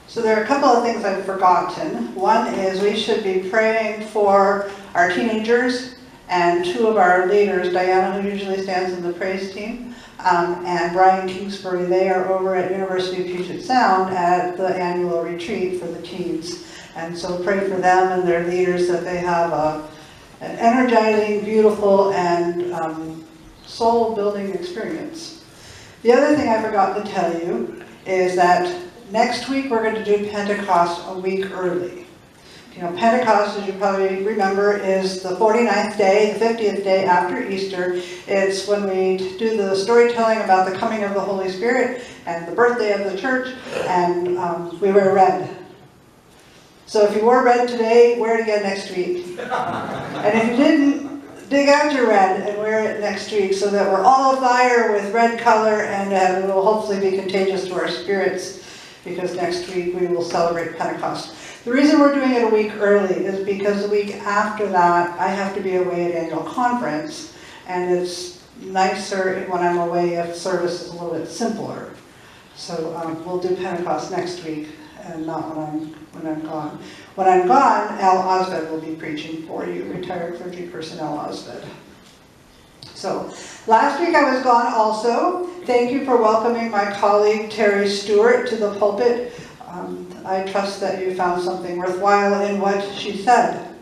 So there are a couple of things I've forgotten. One is we should be praying for our teenagers and two of our leaders, Diana, who usually stands in the praise team, and Brian Kingsbury. They are over at University of Puget Sound at the annual retreat for the teens. And so pray for them and their leaders that they have an energizing, beautiful, and soul-building experience. The other thing I forgot to tell you is that next week we're going to do Pentecost a week early. You know, Pentecost, as you probably remember, is the 49th day, the 50th day after Easter. It's when we do the storytelling about the coming of the Holy Spirit and the birthday of the church, and we wear red. So if you wore red today, wear it again next week. And if you didn't, dig out your red and wear it next week so that we're all afire with red color, and it will hopefully be contagious to our spirits, because next week we will celebrate Pentecost. The reason we're doing it a week early is because the week after that I have to be away at annual conference, and it's nicer when I'm away if service is a little bit simpler. So we'll do Pentecost next week and not when I'm gone. When I'm gone, Al Osved will be preaching for you, retired clergy person Al Osved. So last week I was gone also. Thank you for welcoming my colleague Terry Stewart to the pulpit. I trust that you found something worthwhile in what she said.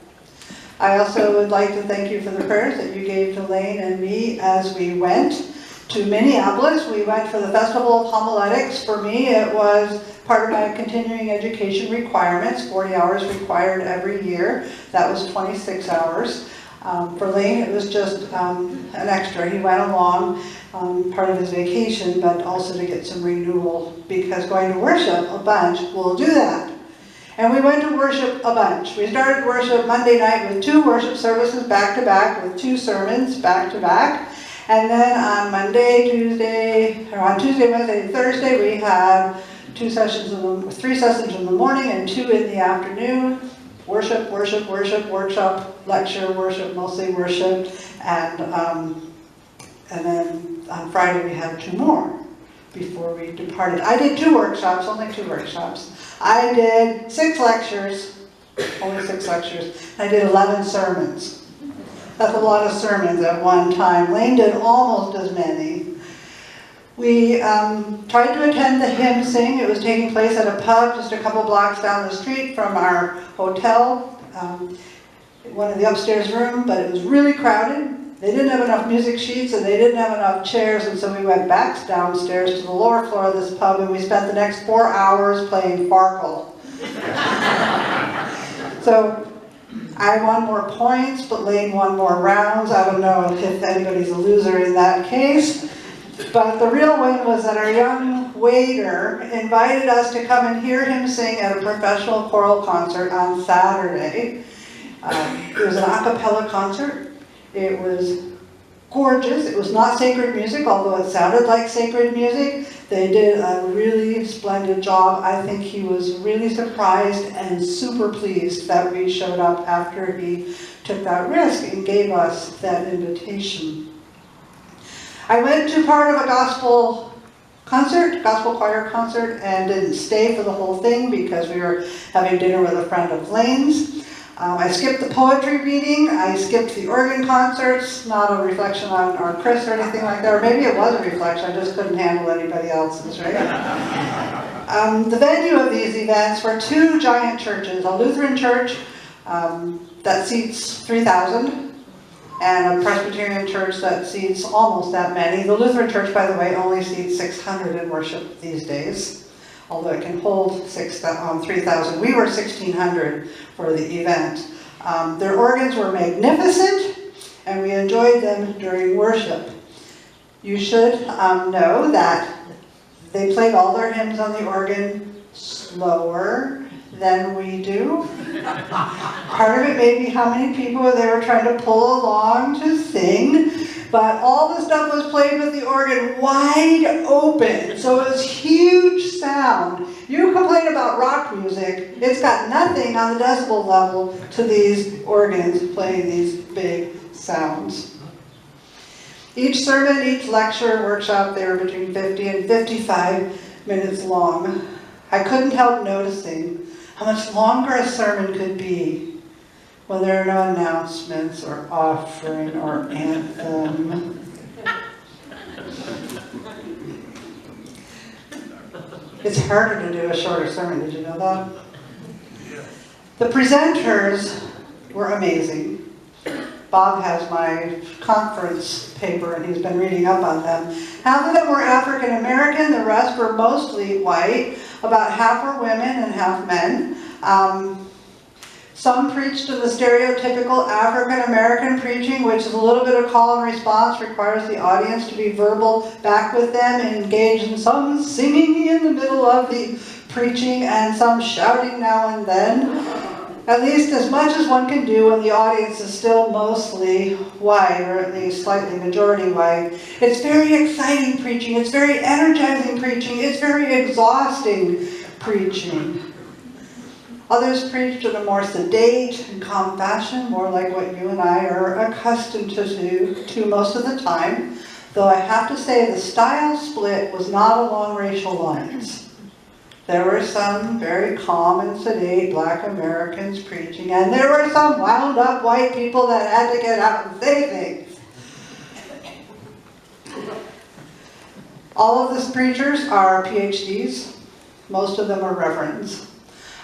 I also would like to thank you for the prayers that you gave to Lane and me as we went to Minneapolis. We went for the Festival of Homiletics. For me, it was part of my continuing education requirements, 40 hours required every year. That was 26 hours. For Lane, it was just an extra. He went along, part of his vacation, but also to get some renewal, because going to worship a bunch will do that. And we went to worship a bunch. We started worship Monday night with 2 worship services back to back, with 2 sermons back to back. And then on Tuesday, Wednesday, and Thursday, we had 3 sessions in the morning and 2 in the afternoon. Worship, worship, worship, workshop, lecture, worship, mostly worship, and then on Friday we had 2 more before we departed. I did 2 workshops, only 2 workshops. I did 6 lectures, only 6 lectures. I did 11 sermons. That's a lot of sermons at one time. Lane did almost as many. We tried to attend the hymn sing. It was taking place at a pub just a couple blocks down the street from our hotel, one of the upstairs room, but it was really crowded. They didn't have enough music sheets and they didn't have enough chairs, and so we went back downstairs to the lower floor of this pub, and we spent the next 4 hours playing Farkle. So I won more points, but Lane won more rounds. I don't know if anybody's a loser in that case. But the real win was that our young waiter invited us to come and hear him sing at a professional choral concert on Saturday. It was an a cappella concert. It was gorgeous. It was not sacred music, although it sounded like sacred music. They did a really splendid job. I think he was really surprised and super pleased that we showed up after he took that risk and gave us that invitation. I went to part of a gospel choir concert, and didn't stay for the whole thing because we were having dinner with a friend of Lane's. I skipped the poetry reading, I skipped the organ concerts, not a reflection on our Chris or anything like that, or maybe it was a reflection, I just couldn't handle anybody else's, right? The venue of these events were 2 giant churches, a Lutheran church that seats 3,000, and a Presbyterian church that seats almost that many. The Lutheran church, by the way, only seats 600 in worship these days, although it can hold 3,000. We were 1,600 for the event. Their organs were magnificent, and we enjoyed them during worship. You should know that they played all their hymns on the organ slower than we do. Part of it may be how many people they were trying to pull along to sing, but all the stuff was played with the organ wide open, so it was huge sound. You complain about rock music, it's got nothing on the decibel level to these organs playing these big sounds. Each sermon, each lecture, workshop, they were between 50 and 55 minutes long. I couldn't help noticing how much longer a sermon could be when there are no announcements or offering or anthem. It's harder to do a shorter sermon, did you know that? The presenters were amazing. Bob has my conference paper and he's been reading up on them. Half of them were African American, the rest were mostly white. About half were women and half men. Some preached in the stereotypical African American preaching, which is a little bit of call and response, requires the audience to be verbal back with them, engage in some singing in the middle of the preaching and some shouting now and then. At least as much as one can do when the audience is still mostly white, or at least slightly majority white. It's very exciting preaching, it's very energizing preaching, it's very exhausting preaching. Others preached in a more sedate and calm fashion, more like what you and I are accustomed to most of the time, though I have to say the style split was not along racial lines. There were some very calm and sedate Black Americans preaching, and there were some wound up white people that had to get out and say things. All of the preachers are PhDs. Most of them are reverends.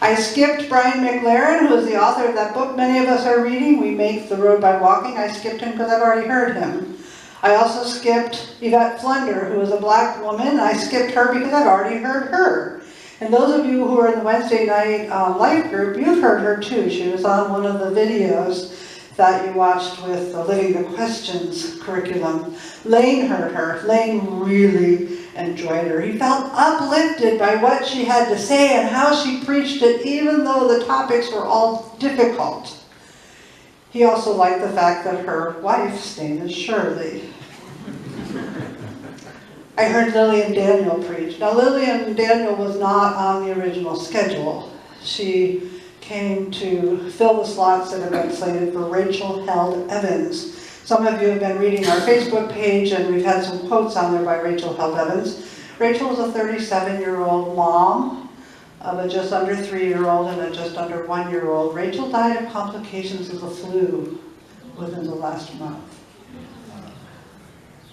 I skipped Brian McLaren, who is the author of that book many of us are reading, We Make the Road by Walking. I skipped him because I've already heard him. I also skipped Yvette Flunder, who is a Black woman. I skipped her because I've already heard her. And those of you who are in the Wednesday night life group, you've heard her too. She was on one of the videos that you watched with the Living the Questions curriculum. Lane heard her. Lane really enjoyed her. He felt uplifted by what she had to say and how she preached it, even though the topics were all difficult. He also liked the fact that her wife's name is Shirley. I heard Lillian Daniel preach. Now, Lillian Daniel was not on the original schedule. She came to fill the slots that had been slated for Rachel Held Evans. Some of you have been reading our Facebook page, and we've had some quotes on there by Rachel Held Evans. Rachel is a 37-year-old mom of a just under 3-year-old and a just under 1-year-old. Rachel died of complications of the flu within the last month.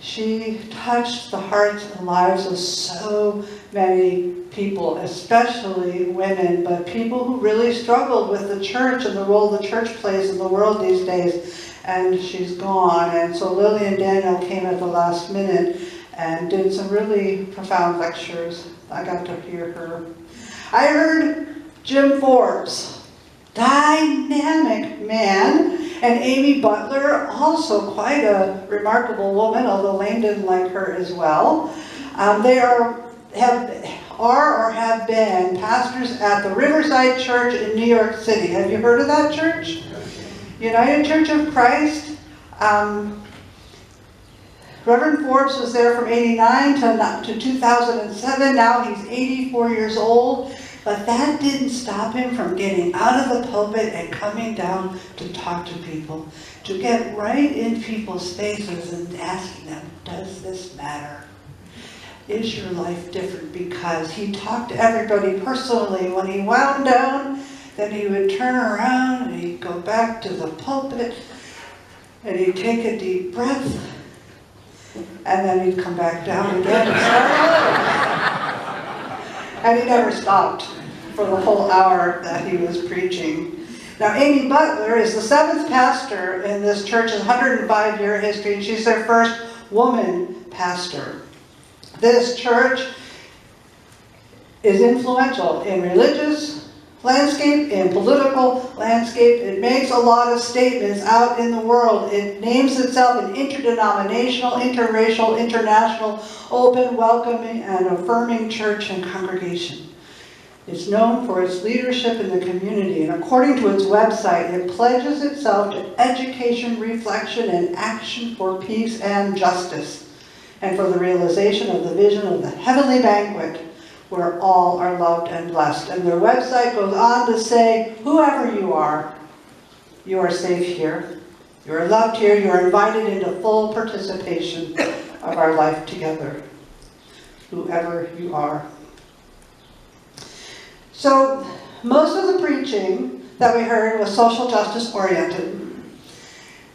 She touched the hearts and lives of so many people, especially women, but people who really struggled with the church and the role the church plays in the world these days. And she's gone. And so Lillian Daniel came at the last minute and did some really profound lectures. I got to hear her. I heard Jim Forbes, dynamic man. And Amy Butler, also quite a remarkable woman, although Lane didn't like her as well. They are or have been pastors at the Riverside Church in New York City. Have you heard of that church? United Church of Christ. Reverend Forbes was there from '89 to 2007. Now he's 84 years old. But that didn't stop him from getting out of the pulpit and coming down to talk to people, to get right in people's faces and asking them, does this matter? Is your life different? Because he talked to everybody personally. When he wound down, then he would turn around and he'd go back to the pulpit and he'd take a deep breath and then he'd come back down again and start over. And he never stopped for the whole hour that he was preaching. Now, Amy Butler is the 7th pastor in this church's 105-year history, and she's their first woman pastor. This church is influential in religious landscape, in political landscape. It makes a lot of statements out in the world. It names itself an interdenominational, interracial, international, open, welcoming, and affirming church and congregation. It's known for its leadership in the community, and according to its website, it pledges itself to education, reflection, and action for peace and justice, and for the realization of the vision of the heavenly banquet, where all are loved and blessed. And their website goes on to say, whoever you are safe here. You are loved here. You are invited into full participation of our life together. Whoever you are. So most of the preaching that we heard was social justice oriented.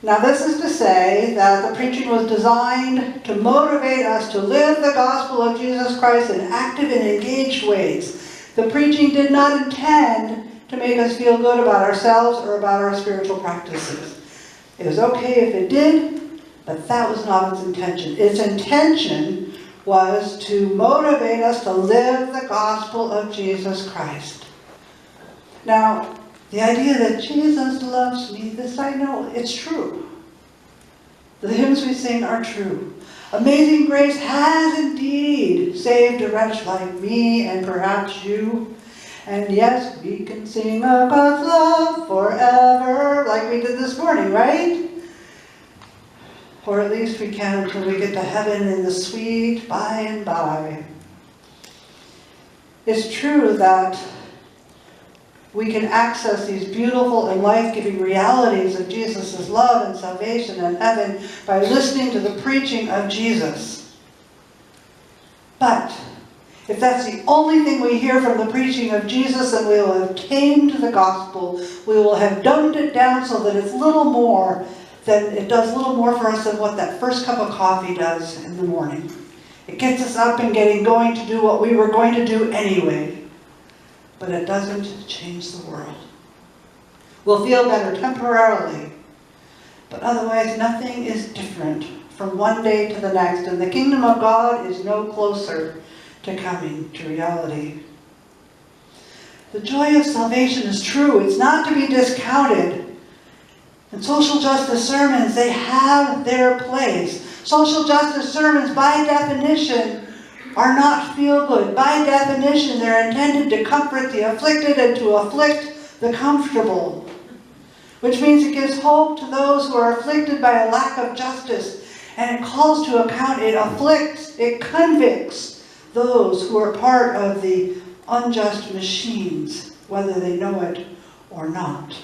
Now this is to say that the preaching was designed to motivate us to live the gospel of Jesus Christ in active and engaged ways. The preaching did not intend to make us feel good about ourselves or about our spiritual practices. It was okay if it did, but that was not its intention. Its intention was to motivate us to live the gospel of Jesus Christ. Now, the idea that Jesus loves me, this I know, it's true. The hymns we sing are true. Amazing grace has indeed saved a wretch like me and perhaps you. And yes, we can sing of God's love forever, like we did this morning, right? Or at least we can until we get to heaven in the sweet by and by. It's true that we can access these beautiful and life-giving realities of Jesus' love and salvation and heaven by listening to the preaching of Jesus. But if that's the only thing we hear from the preaching of Jesus, then we will have tamed the gospel. We will have dumbed it down so that it's little more than it does little more for us than what that first cup of coffee does in the morning. It gets us up and getting going to do what we were going to do anyway. But it doesn't change the world. We'll feel better temporarily, but otherwise nothing is different from one day to the next, and the kingdom of God is no closer to coming to reality. The joy of salvation is true. It's not to be discounted. And social justice sermons, they have their place. Social justice sermons, by definition, are not feel-good. By definition, they're intended to comfort the afflicted and to afflict the comfortable. Which means it gives hope to those who are afflicted by a lack of justice. And it calls to account, it afflicts, it convicts those who are part of the unjust machines, whether they know it or not.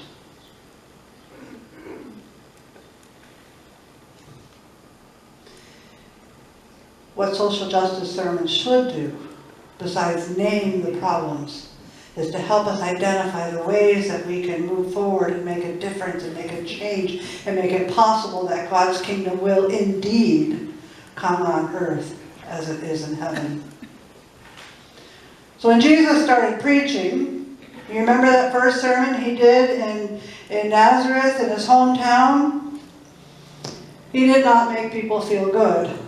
What social justice sermons should do, besides name the problems, is to help us identify the ways that we can move forward and make a difference and make a change and make it possible that God's kingdom will indeed come on earth as it is in heaven. So when Jesus started preaching, you remember that first sermon he did in Nazareth, in his hometown? He did not make people feel good.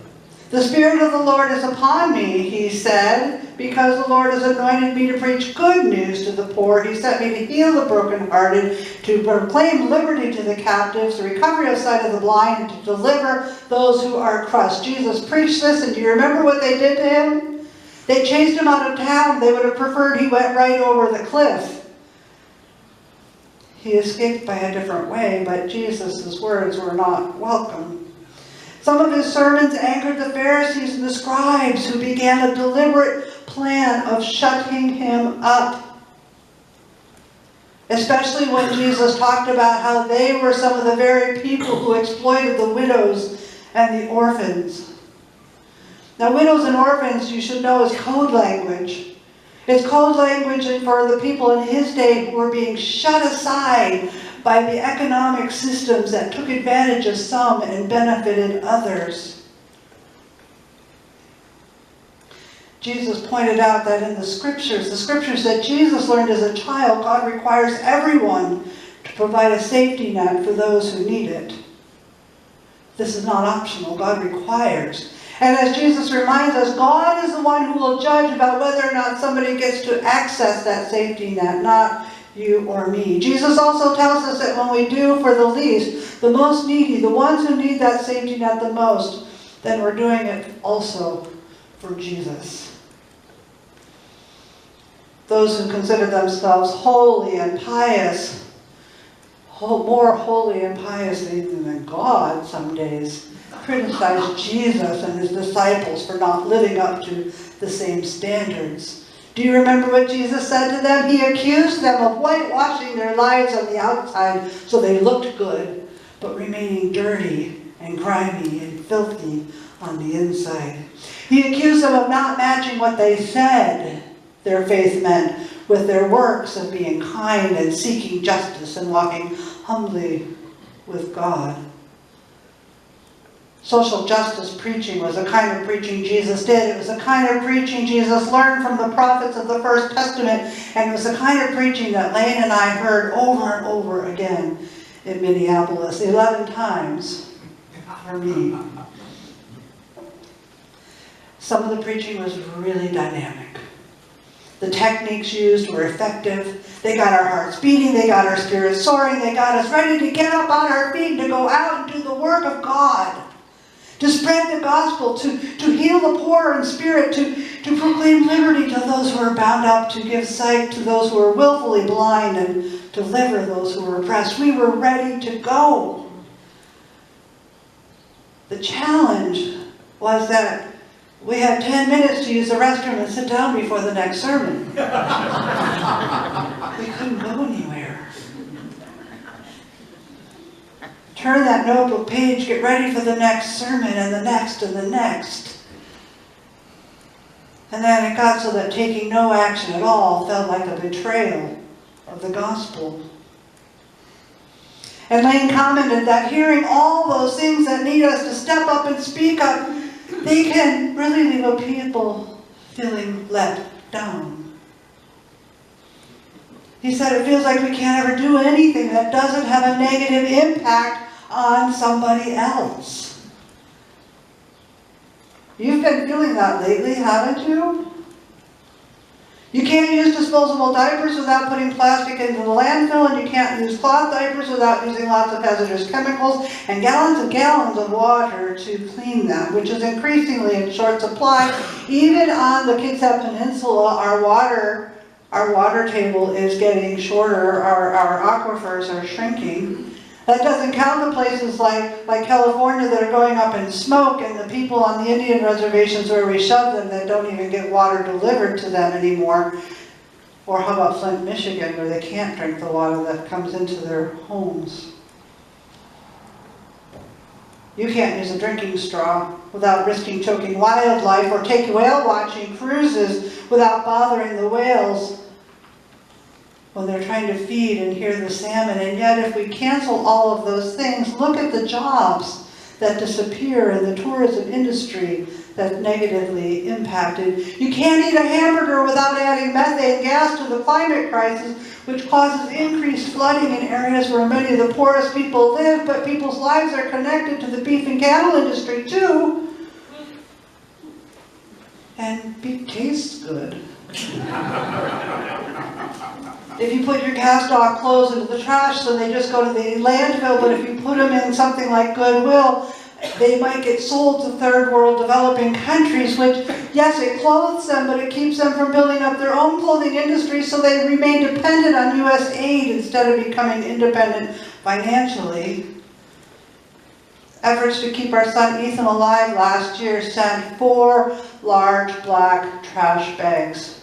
The Spirit of the Lord is upon me, he said, because the Lord has anointed me to preach good news to the poor. He sent me to heal the brokenhearted, to proclaim liberty to the captives, the recovery of sight of the blind, and to deliver those who are crushed. Jesus preached this, and do you remember what they did to him? They chased him out of town. They would have preferred he went right over the cliff. He escaped by a different way, but Jesus' words were not welcome. Some of his sermons angered the Pharisees and the scribes, who began a deliberate plan of shutting him up. Especially when Jesus talked about how they were some of the very people who exploited the widows and the orphans. Now, widows and orphans, you should know, is code language. It's code language for the people in his day who were being shut aside by the economic systems that took advantage of some and benefited others. Jesus pointed out that in the scriptures that Jesus learned as a child, God requires everyone to provide a safety net for those who need it. This is not optional. God requires. And as Jesus reminds us, God is the one who will judge about whether or not somebody gets to access that safety net, not you or me. Jesus also tells us that when we do for the least, the most needy, the ones who need that safety net the most, then we're doing it also for Jesus. Those who consider themselves holy and pious, more holy and pious even than God some days, criticize Jesus and his disciples for not living up to the same standards. Do you remember what Jesus said to them? He accused them of whitewashing their lives on the outside so they looked good, but remaining dirty and grimy and filthy on the inside. He accused them of not matching what they said their faith meant with their works of being kind and seeking justice and walking humbly with God. Social justice preaching was a kind of preaching Jesus did. It was a kind of preaching Jesus learned from the prophets of the First Testament, and it was the kind of preaching that Lane and I heard over and over again in Minneapolis, 11 times for me. Some of the preaching was really dynamic. The techniques used were effective. They got our hearts beating, they got our spirits soaring, they got us ready to get up on our feet, to go out and do the work of God, to spread the gospel, to heal the poor in spirit, to proclaim liberty to those who are bound up, to give sight to those who are willfully blind, and deliver those who are oppressed. We were ready to go. The challenge was that we had 10 minutes to use the restroom and sit down before the next sermon. We couldn't go anywhere. Turn that notebook page, get ready for the next sermon, and the next, and the next. And then it got so that taking no action at all felt like a betrayal of the gospel. And Lane commented that hearing all those things that need us to step up and speak up, they can really leave a people feeling let down. He said it feels like we can't ever do anything that doesn't have a negative impact on somebody else. You've been feeling that lately, haven't you? You can't use disposable diapers without putting plastic into the landfill, and you can't use cloth diapers without using lots of hazardous chemicals and gallons of water to clean them, which is increasingly in short supply. Even on the Kitsap Peninsula, our water table is getting shorter, our aquifers are shrinking. That doesn't count the places like California that are going up in smoke, and the people on the Indian reservations where we shove them that don't even get water delivered to them anymore. Or how about Flint, Michigan, where they can't drink the water that comes into their homes. You can't use a drinking straw without risking choking wildlife, or take whale watching cruises without bothering the whales when they're trying to feed and hear the salmon. And yet if we cancel all of those things, look at the jobs that disappear in the tourism industry that's negatively impacted. You can't eat a hamburger without adding methane gas to the climate crisis, which causes increased flooding in areas where many of the poorest people live, but people's lives are connected to the beef and cattle industry too. And beef tastes good. If you put your cast off clothes into the trash, so they just go to the landfill, but if you put them in something like Goodwill, they might get sold to third world developing countries, which, yes, it clothes them, but it keeps them from building up their own clothing industry, so they remain dependent on U.S. aid instead of becoming independent financially. Efforts to keep our son Ethan alive last year sent 4 large black trash bags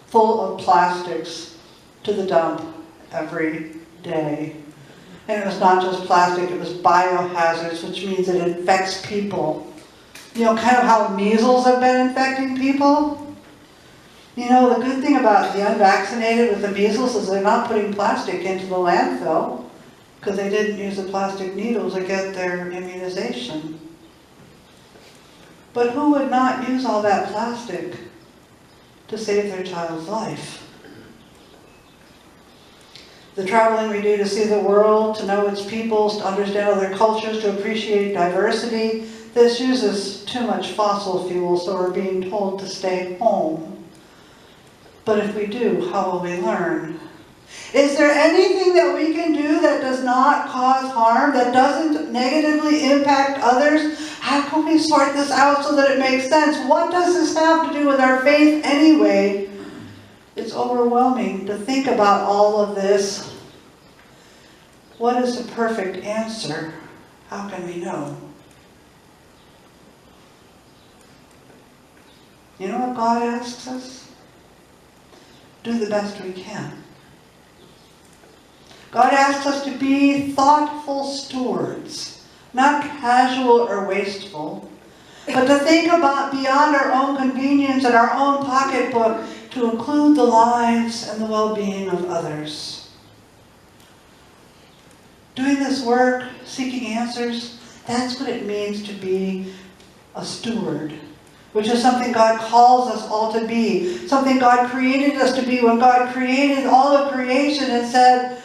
full of plastics to the dump every day. And it was not just plastic, it was biohazards, which means it infects people. You know, kind of how measles have been infecting people. You know, the good thing about the unvaccinated with the measles is they're not putting plastic into the landfill because they didn't use the plastic needles to get their immunization. But who would not use all that plastic to save their child's life? The traveling we do to see the world, to know its peoples, to understand other cultures, to appreciate diversity, this uses too much fossil fuel, so we're being told to stay home. But if we do, how will we learn? Is there anything that we can do that does not cause harm, that doesn't negatively impact others? How can we sort this out so that it makes sense? What does this have to do with our faith anyway? It's overwhelming to think about all of this. What is the perfect answer? How can we know? You know what God asks us? Do the best we can. God asks us to be thoughtful stewards, not casual or wasteful, but to think about beyond our own convenience and our own pocketbook, to include the lives and the well-being of others. Doing this work, seeking answers, that's what it means to be a steward, which is something God calls us all to be, something God created us to be when God created all of creation and said,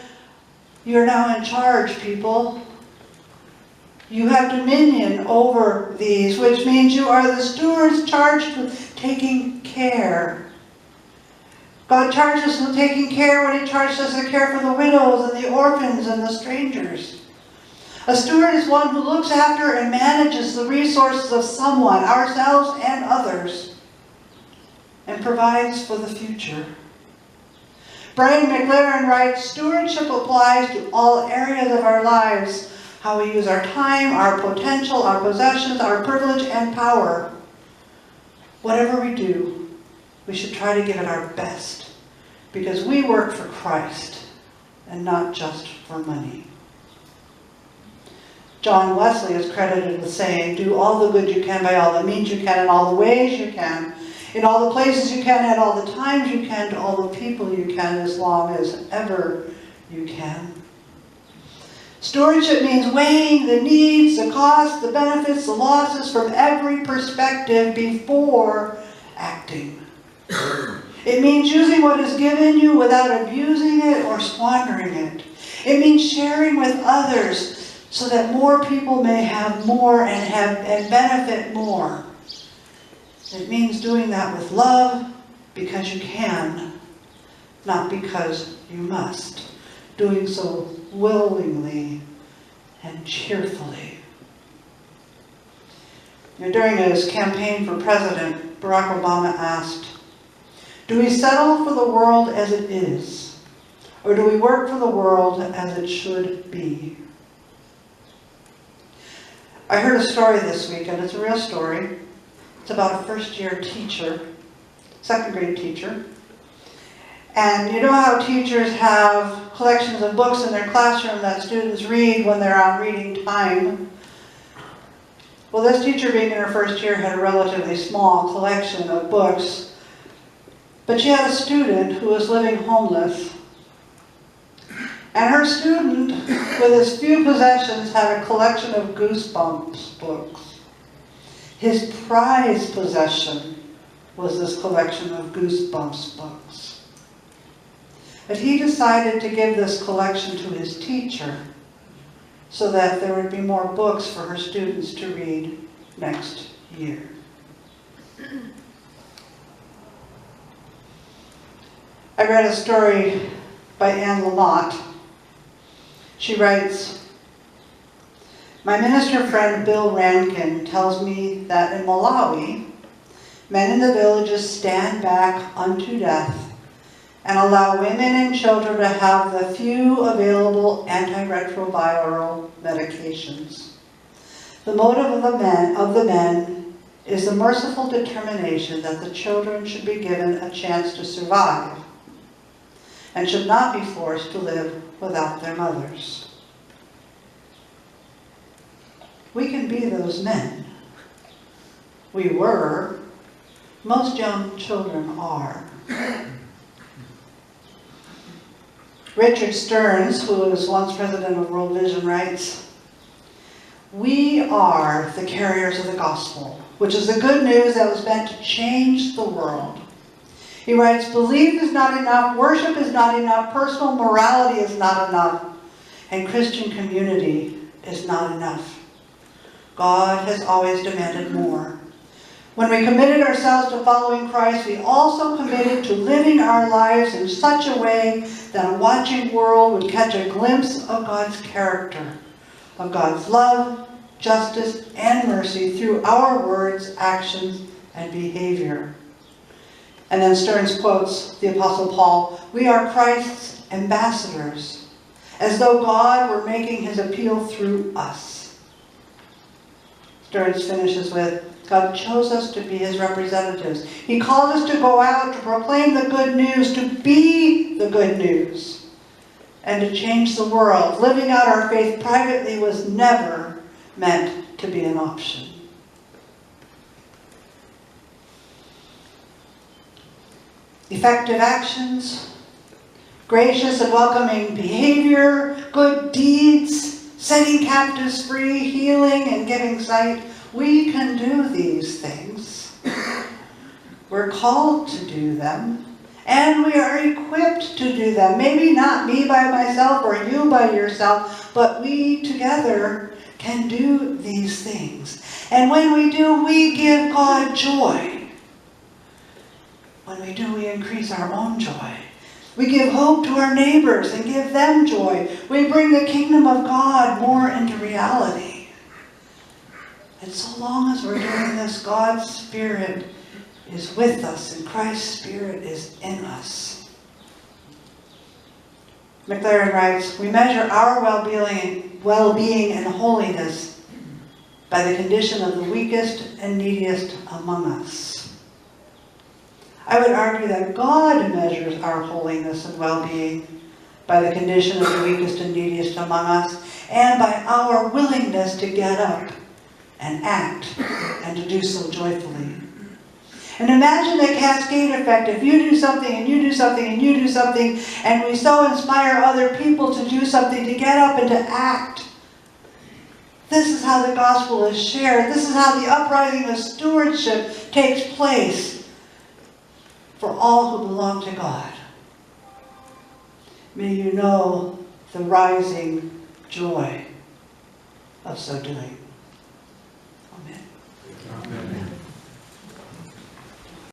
"You're now in charge, people. You have dominion over these," which means you are the stewards charged with taking care. God charged us with taking care when He charged us to care for the widows and the orphans and the strangers. A steward is one who looks after and manages the resources of someone, ourselves and others, and provides for the future. Brian McLaren writes, "Stewardship applies to all areas of our lives, how we use our time, our potential, our possessions, our privilege and power. Whatever we do, we should try to give it our best, because we work for Christ and not just for money." John Wesley is credited with saying, "Do all the good you can by all the means you can, in all the ways you can, in all the places you can, at all the times you can, to all the people you can, as long as ever you can." Stewardship means weighing the needs, the costs, the benefits, the losses from every perspective before acting. It means using what is given you without abusing it or squandering it. It means sharing with others so that more people may have more and benefit more. It means doing that with love because you can, not because you must. Doing so willingly and cheerfully. During his campaign for president, Barack Obama asked, "Do we settle for the world as it is, or do we work for the world as it should be?" I heard a story this week, and it's a real story. It's about a first-year teacher, second-grade teacher. And you know how teachers have collections of books in their classroom that students read when they're on reading time? Well, this teacher, being in her first year, had a relatively small collection of books. But she had a student who was living homeless. And her student, with his few possessions, had a collection of Goosebumps books. His prized possession was this collection of Goosebumps books. But he decided to give this collection to his teacher so that there would be more books for her students to read next year. I read a story by Anne Lamott. She writes, "My minister friend Bill Rankin tells me that in Malawi, men in the villages stand back unto death and allow women and children to have the few available antiretroviral medications. The motive of the men is the merciful determination that the children should be given a chance to survive and should not be forced to live without their mothers." We can be those men. We were. Most young children are. Richard Stearns, who was once president of World Vision, writes, "We are the carriers of the gospel, which is the good news that was meant to change the world." He writes, "Belief is not enough, worship is not enough, personal morality is not enough, and Christian community is not enough. God has always demanded more. When we committed ourselves to following Christ, we also committed to living our lives in such a way that a watching world would catch a glimpse of God's character, of God's love, justice, and mercy through our words, actions, and behavior." And then Stearns quotes the Apostle Paul, "We are Christ's ambassadors, as though God were making his appeal through us." Stearns finishes with, "God chose us to be his representatives. He called us to go out, to proclaim the good news, to be the good news, and to change the world. Living out our faith privately was never meant to be an option." effective actions, gracious and welcoming behavior, good deeds, setting captives free, healing and giving sight. We can do these things. We're called to do them, and we are equipped to do them. Maybe not me by myself or you by yourself, but we together can do these things. And when we do, we give God joy. When we do, we increase our own joy. We give hope to our neighbors and give them joy. We bring the kingdom of God more into reality. And so long as we're doing this, God's Spirit is with us and Christ's Spirit is in us. McLaren writes, we measure our well-being and holiness by the condition of the weakest and neediest among us. I would argue that God measures our holiness and well-being by the condition of the weakest and neediest among us, and by our willingness to get up and act, and to do so joyfully. And imagine the cascade effect. If you do something, and you do something, and you do something, and we so inspire other people to do something, to get up and to act. This is how the gospel is shared. This is how the uprising of stewardship takes place for all who belong to God. May you know the rising joy of so doing.